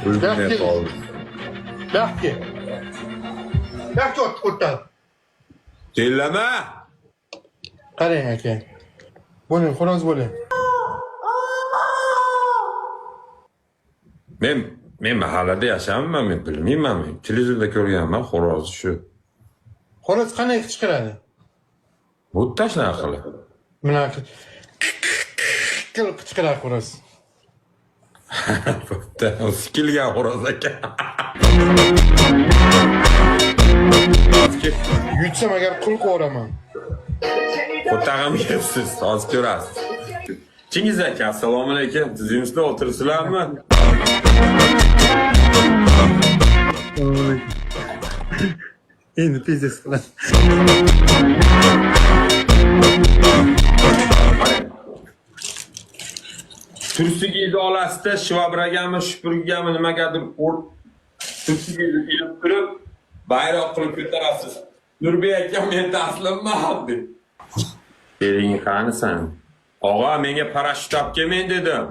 Ultimate hovuz. Yaxki. Yaxki o'tdi. Jellama! Qarang aka. Bo'ling, xo'roz bo'ling. Men mahallada yashamayman, men bilmayman. Televizorda ko'rganman xo'roz shu. Xo'roz qanday qichqiradi? Bu tashnaqa qilib. Mana qil qichqiradi xo'roz. Bo'pti, sikilgan xo'roz ekan. Yutsam agar qul qo'raman. O'tag'am yebsiz, hozir ko'rasiz. Chingiz aka, assalomu alaykum. Tizimizda o'tirsizlarmi? Endi pizdes qiladi. Tursiga idolasida shvabragami, shupurgami nimagadir tursiga ilib turib, bayroq qilib ko'tarasiz. Nurbek aka, men taslimman deb. Bering qani sen? Og'a, menga parashyut olib kelmang dedim.